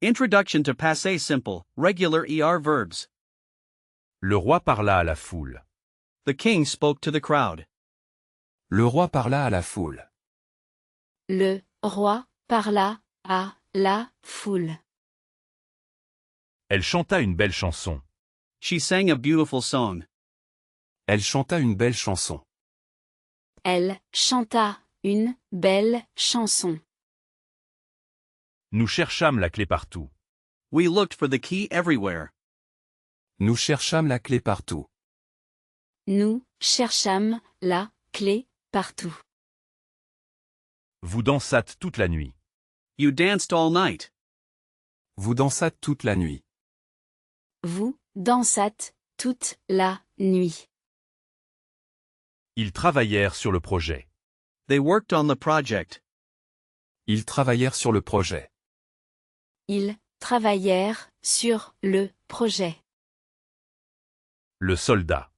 Introduction to Passé Simple, Regular ER Verbs. Le roi parla à la foule. The king spoke to the crowd. Le roi parla à la foule. Le roi parla à la foule. Elle chanta une belle chanson. She sang a beautiful song. Elle chanta une belle chanson. Elle chanta une belle chanson. Nous cherchâmes la clé partout. We looked for the key everywhere. Nous cherchâmes la clé partout. Nous cherchâmes la clé partout. Vous dansâtes toute la nuit. You danced all night. Vous dansâtes toute la nuit. Vous dansâtes toute la nuit. Ils travaillèrent sur le projet. They worked on the project. Ils travaillèrent sur le projet. Ils travaillèrent sur le projet. Le soldat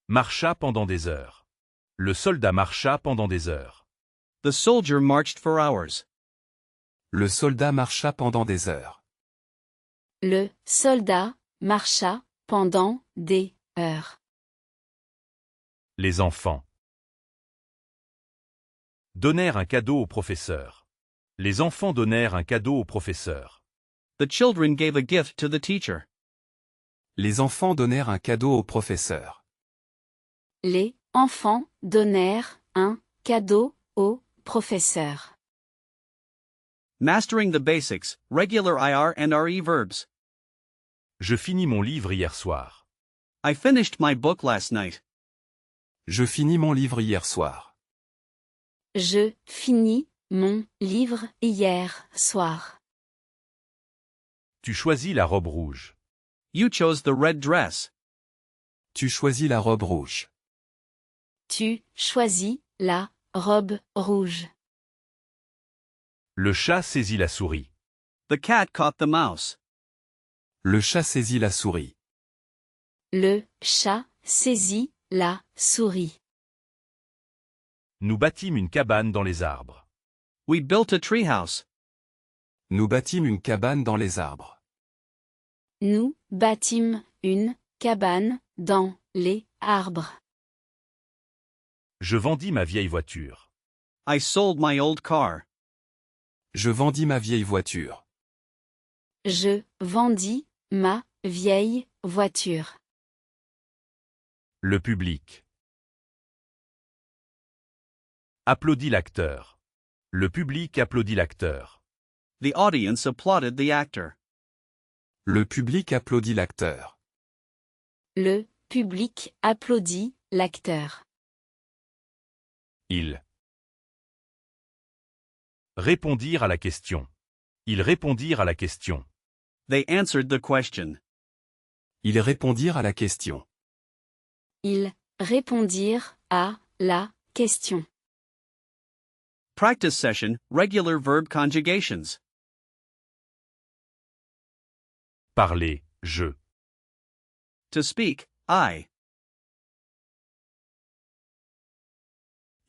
marcha pendant des heures. Le soldat marcha pendant des heures. The soldier marched for hours. Le soldat marcha pendant des heures. Le soldat marcha pendant des heures. Les enfants donnèrent un cadeau au professeur. Les enfants donnèrent un cadeau au professeur. The children gave a gift to the teacher. Les enfants donnèrent un cadeau au professeur. Les enfants donnèrent un cadeau au professeur. Mastering the basics, regular IR and RE verbs. Je finis mon livre hier soir. I finished my book last night. Je finis mon livre hier soir. Je finis mon livre hier soir. Tu choisis la robe rouge. You chose the red dress. Tu choisis la robe rouge. Tu choisis la robe rouge. Le chat saisit la souris. The cat caught the mouse. Le chat saisit la souris. Le chat saisit la souris. Nous bâtîmes une cabane dans les arbres. We built a treehouse. Nous bâtîmes une cabane dans les arbres. Nous bâtîmes une cabane dans les arbres. Je vendis ma vieille voiture. I sold my old car. Je vendis ma vieille voiture. Je vendis ma vieille voiture. Le public applaudit l'acteur. Le public applaudit l'acteur. The audience applauded the actor. Le public applaudit l'acteur. Le public applaudit l'acteur. Ils répondirent à la question. Ils répondirent à la question. They answered the question. Ils répondirent à la question. Ils répondirent à la question. Practice session, regular verb conjugations. Parler, je. To speak, I.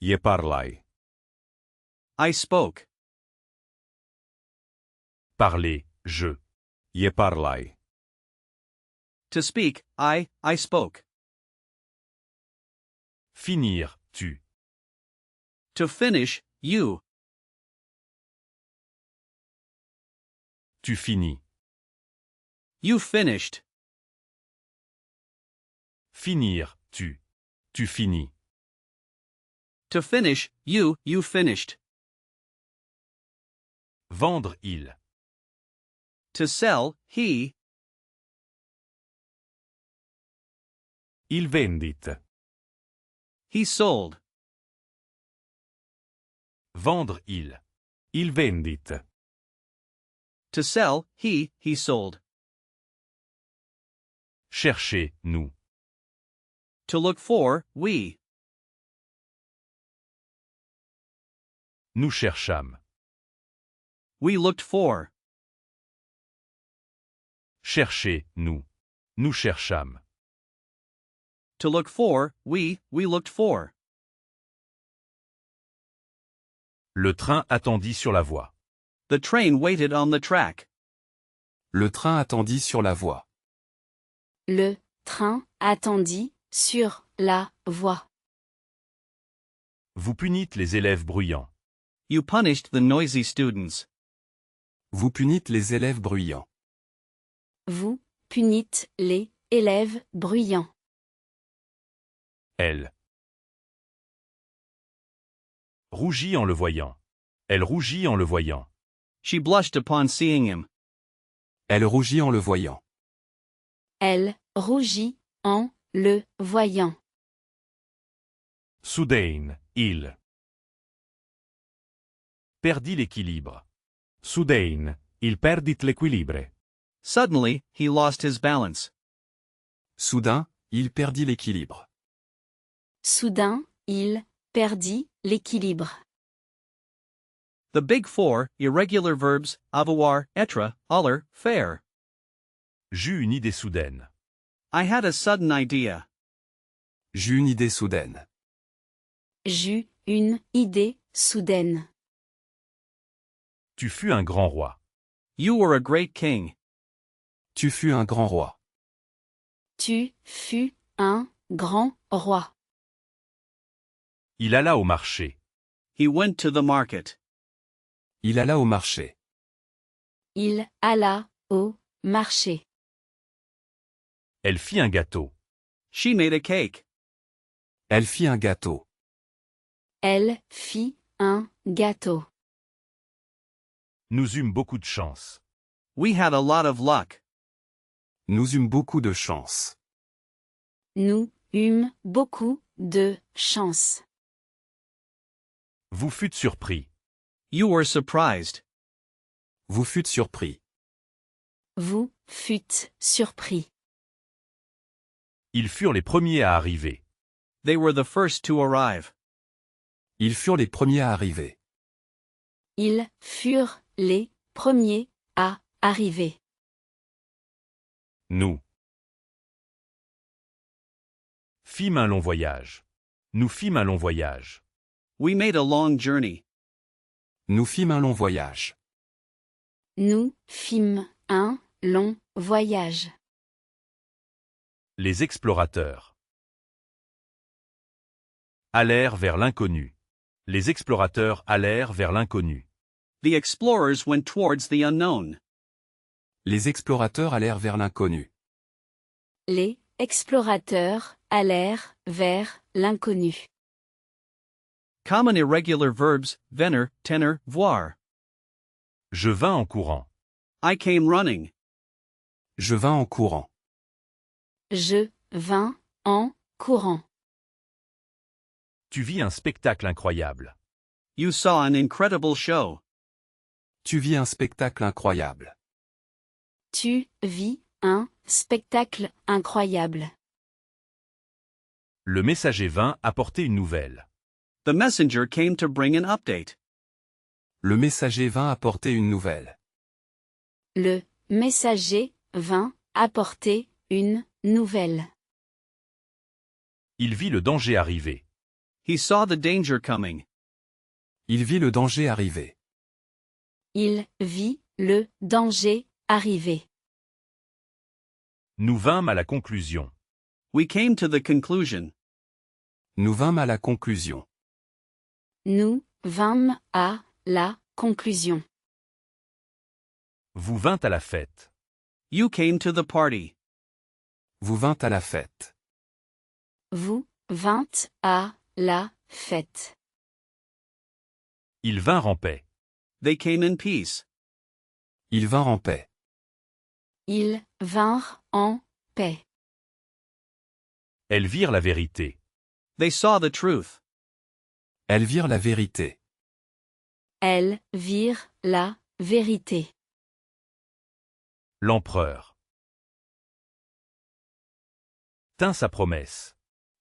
Je parlai. I spoke. Parler, je. Je parlai. To speak, I spoke. Finir, tu. To finish, you. Tu finis. You finished. Finir, tu. Tu finis. To finish, you finished. Vendre, il. To sell, he. Il vendit. He sold. Vendre, il. Il vendit. To sell, he sold. Chercher, nous. To look for, we. Nous cherchâmes. We looked for. Chercher, nous. Nous cherchâmes. To look for, we looked for. Le train attendit sur la voie. The train waited on the track. Le train attendit sur la voie. Le train attendit sur la voie. Vous punîtes les élèves bruyants. You punished the noisy students. Vous punîtes les élèves bruyants. Vous punîtes les élèves bruyants. Elle rougit en le voyant. Elle rougit en le voyant. She blushed upon seeing him. Elle rougit en le voyant. Elle rougit en le voyant. Soudain, il perdit l'équilibre. Soudain, il perdit l'equilibre. Suddenly, he lost his balance. Soudain, il perdit l'équilibre. Soudain, il perdit l'équilibre. The big four, irregular verbs, avoir, être, aller, faire. J'eus une idée soudaine. I had a sudden idea. J'eus une idée soudaine. J'eus une idée soudaine. Tu fus un grand roi. You were a great king. Tu fus un grand roi. Tu fus un grand roi. Il alla au marché. He went to the market. Il alla au marché. Il alla au marché. Elle fit un gâteau. She made a cake. Elle fit un gâteau. Elle fit un gâteau. Nous eûmes beaucoup de chance. We had a lot of luck. Nous eûmes beaucoup de chance. Nous eûmes beaucoup de chance. Vous fûtes surpris. You were surprised. Vous fûtes surpris. Vous fûtes surpris. Ils furent les premiers à arriver. They were the first to arrive. Ils furent les premiers à arriver. Ils furent les premiers à arriver. Nous fîmes un long voyage. Nous fîmes un long voyage. We made a long journey. Nous fîmes un long voyage. Nous fîmes un long voyage. Les explorateurs allèrent vers l'inconnu. Les explorateurs allèrent vers l'inconnu. The explorers went towards the unknown. Les explorateurs allèrent vers l'inconnu. Les explorateurs allèrent vers l'inconnu. Common irregular verbs, venir, tenir, voir. Je vins en courant. I came running. Je vins en courant. Je vins en courant. Tu vis un spectacle incroyable. You saw an incredible show. Tu vis un spectacle incroyable. Tu vis un spectacle incroyable. Le messager vint apporter une nouvelle. The messenger came to bring an update. Le messager vint apporter une nouvelle. Le messager vint apporter une nouvelle. Il vit le danger arriver. He saw the danger coming. Il vit le danger arriver. Il vit le danger arriver. Nous vîmes à la conclusion. We came to the conclusion. Nous vîmes à la conclusion. Nous vîmes à la conclusion. Vous vîntes à la fête. You came to the party. Vous vîntes à la fête. Vous vîntes à la fête. Ils vinrent en paix. They came in peace. Ils vinrent en paix. Ils vinrent en paix. Elles virent la vérité. They saw the truth. Elles virent la vérité. Elles virent la vérité. L'empereur tint sa promesse.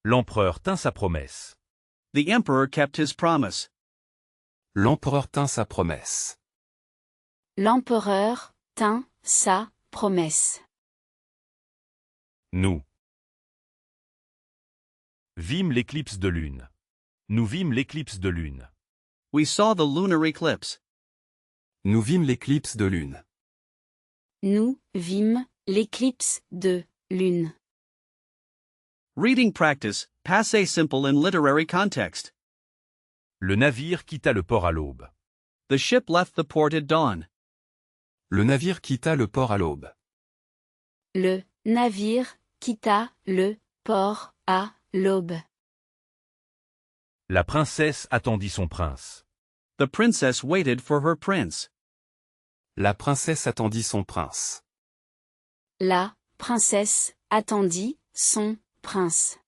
L'empereur tint sa promesse. The emperor kept his promise. L'empereur tint sa promesse. L'empereur tint sa promesse. Nous vîmes l'éclipse de lune. Nous vîmes l'éclipse de lune. We saw the lunar eclipse. Nous vîmes l'éclipse de lune. Nous vîmes l'éclipse de lune. Reading practice, passé simple in literary context. Le navire quitta le port à l'aube. The ship left the port at dawn. Le navire quitta le port à l'aube. Le navire quitta le port à l'aube. La princesse attendit son prince. The princess waited for her prince. La princesse attendit son prince. La princesse attendit son prince.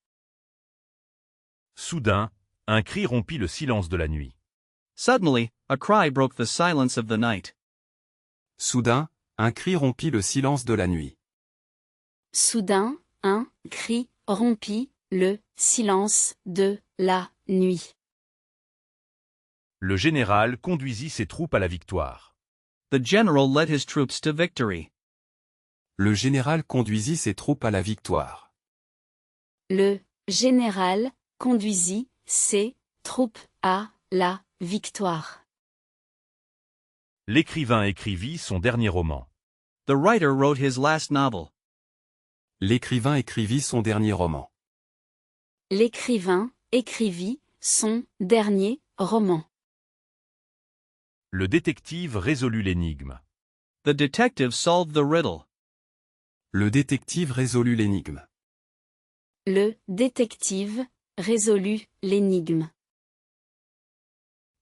Soudain, un cri rompit le silence de la nuit. Suddenly, a cry broke the silence of the night. Soudain, un cri rompit le silence de la nuit. Soudain, un cri rompit le silence de la nuit. Le général conduisit ses troupes à la victoire. The general led his troops to victory. Le général conduisit ses troupes à la victoire. Le général conduisit ses troupes à la victoire. L'écrivain écrivit son dernier roman. The writer wrote his last novel. L'écrivain écrivit son dernier roman. L'écrivain écrivit son dernier roman. Le détective résolut l'énigme. The detective solved the riddle. Le détective résolut l'énigme. Le détective résolut l'énigme.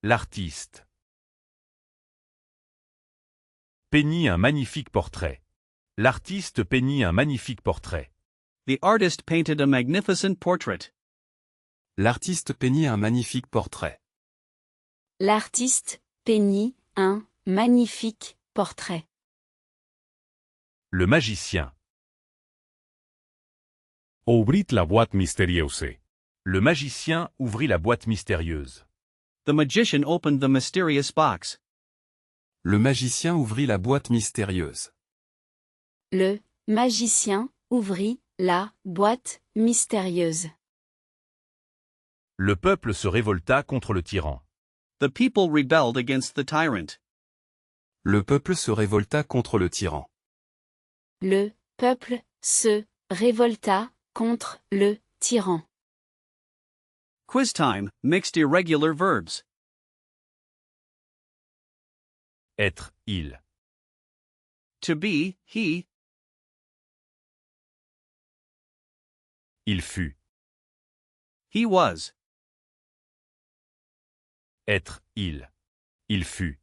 L'artiste peignit un magnifique portrait. L'artiste peignit un magnifique portrait. The artist painted a magnificent portrait. L'artiste peignit un magnifique portrait. L'artiste peignit un magnifique portrait. Le magicien. Ouvrit la boîte mystérieuse. Le magicien ouvrit la boîte mystérieuse. The magician opened the mysterious box. Le magicien ouvrit la boîte mystérieuse. Le magicien ouvrit la boîte mystérieuse. Le peuple se révolta contre le tyran. The people rebelled against the tyrant. Le peuple se révolta contre le tyran. Le peuple se révolta contre le tyran. Quiz time, mixed irregular verbs. Être, il. To be, he. Il fut. He was. Être, il. Il fut.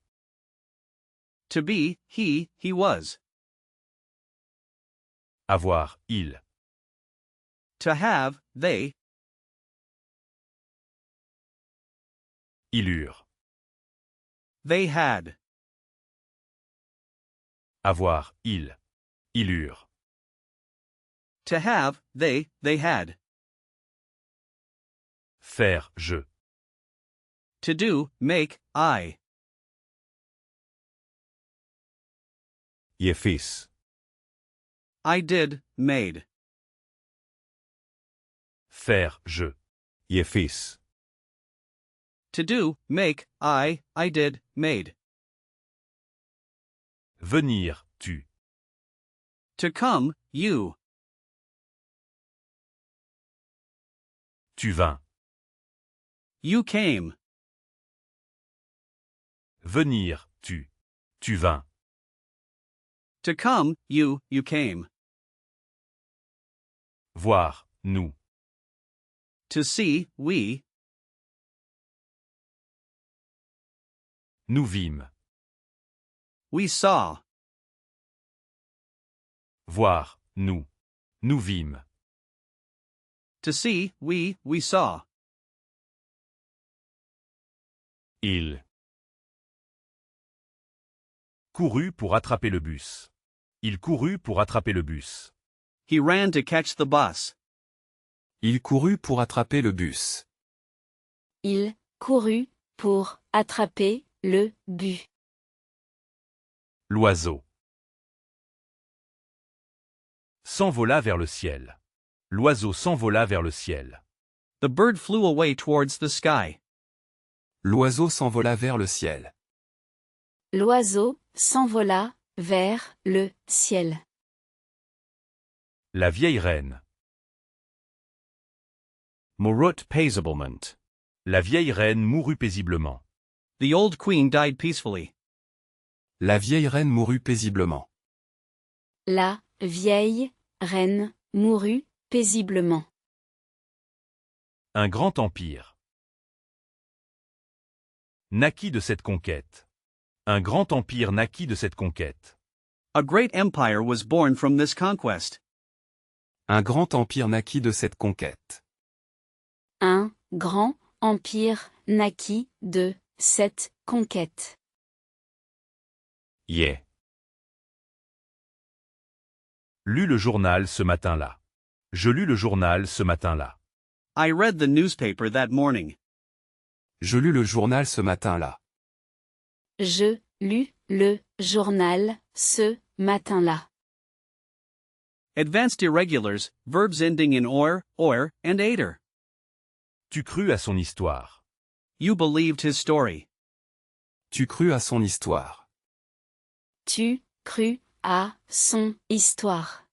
To be, he was. Avoir, il. To have, they. Il eurent. They had. Avoir, il. Il eurent. To have, they had. Faire, je. To do, make, I. Je fis. I did, made. Faire, je. Je fis. To do, make, I did, made. Venir, tu. To come, you. Tu vins. You came. Venir, tu. Tu vins. To come, you came. Voir, nous. To see, we. Nous vîmes. We saw. Voir, nous. Nous vîmes. To see, we saw. Il courut pour attraper le bus. Il courut pour attraper le bus. He ran to catch the bus. Il courut pour attraper le bus. Il courut pour attraper le but. L'oiseau s'envola vers le ciel. L'oiseau s'envola vers le ciel. The bird flew away towards the sky. L'oiseau s'envola vers le ciel. L'oiseau s'envola vers le ciel. La vieille reine. Mourut paisiblement. La vieille reine mourut paisiblement. The old queen died peacefully. La vieille reine mourut paisiblement. La vieille reine mourut paisiblement. Un grand empire naquit de cette conquête. Un grand empire naquit de cette conquête. A great empire was born from this conquest. Un grand empire naquit de cette conquête. Un grand empire naquit de cette conquête. Yeah. Lus le journal ce matin-là. Je lus le journal ce matin-là. I read the newspaper that morning. Je lus le journal ce matin-là. Je lus le journal ce matin-là. Advanced irregulars, verbs ending in or, and ater. Tu crus à son histoire. You believed his story. Tu crus à son histoire. Tu crus à son histoire.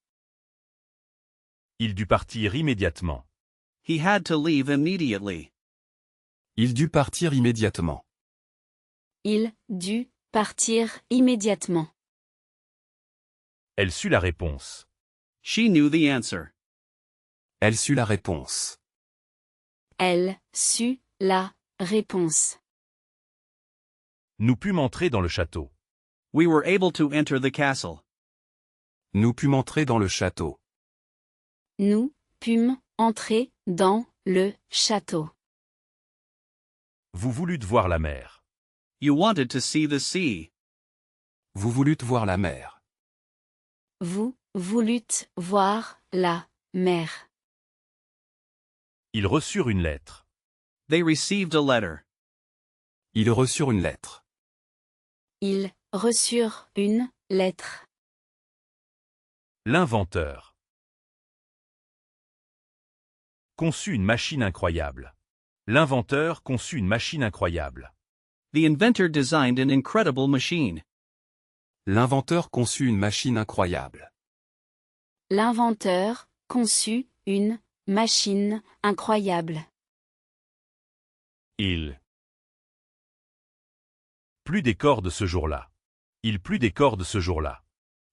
Il dut partir immédiatement. He had to leave immediately. Il dut partir immédiatement. Il dut partir immédiatement. Elle sut la réponse. She knew the answer. Elle sut la réponse. Elle sut la réponse. Nous pûmes entrer dans le château. We were able to enter the castle. Nous pûmes entrer dans le château. Nous pûmes entrer dans le château. Vous voulûtes voir la mer. You wanted to see the sea. Vous voulûtes voir la mer. Vous voulûtes voir la mer. Ils reçurent une lettre. They received a letter. Ils reçurent une lettre. Ils reçurent une lettre. L'inventeur conçut une machine incroyable. L'inventeur conçut une machine incroyable. The inventor designed an incredible machine. L'inventeur conçut une machine incroyable. L'inventeur conçut une machine incroyable. Il plut des cordes ce jour-là. Il plut des cordes ce jour-là.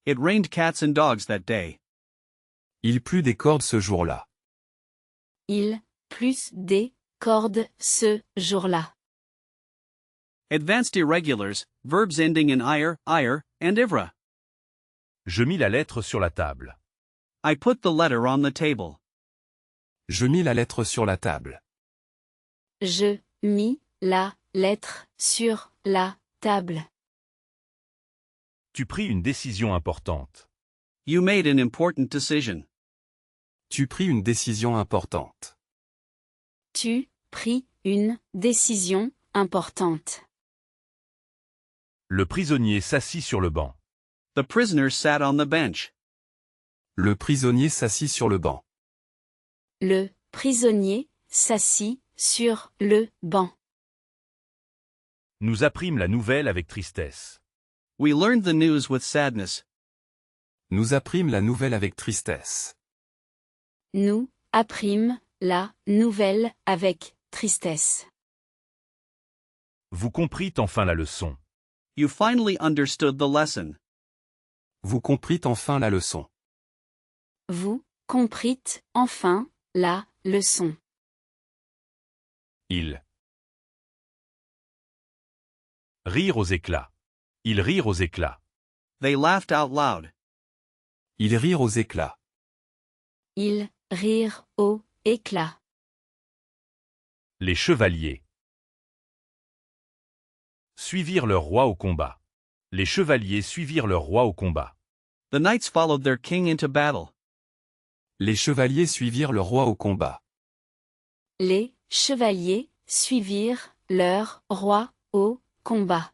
It rained cats and dogs that day. Il plut des cordes ce jour-là. Il plut des cordes ce jour-là. Advanced irregulars, verbs ending in ir, and ivra. Je mis la lettre sur la table. I put the letter on the table. Je mis la lettre sur la table. Je mis la lettre sur la table. Tu pris une décision importante. You made an important decision. Tu pris une décision importante. Tu pris une décision importante. Le prisonnier s'assit sur le banc. The prisoner sat on the bench. Le prisonnier s'assit sur le banc. Le prisonnier s'assit sur le banc. Nous apprîmes la nouvelle avec tristesse. We learned the news with sadness. Nous apprîmes la nouvelle avec tristesse. Nous apprîmes la nouvelle avec tristesse. Vous comprîtes enfin la leçon. You finally understood the lesson. Vous comprîtes enfin la leçon. Vous comprîtes enfin la leçon. Ils rirent aux éclats. Ils rirent aux éclats. They laughed out loud. Ils rirent aux éclats. Ils rirent au éclat. Les chevaliers suivirent leur roi au combat. Les chevaliers suivirent leur roi au combat. The knights followed their king into battle. Les chevaliers suivirent le roi au combat. Les chevaliers suivirent leur roi au combat.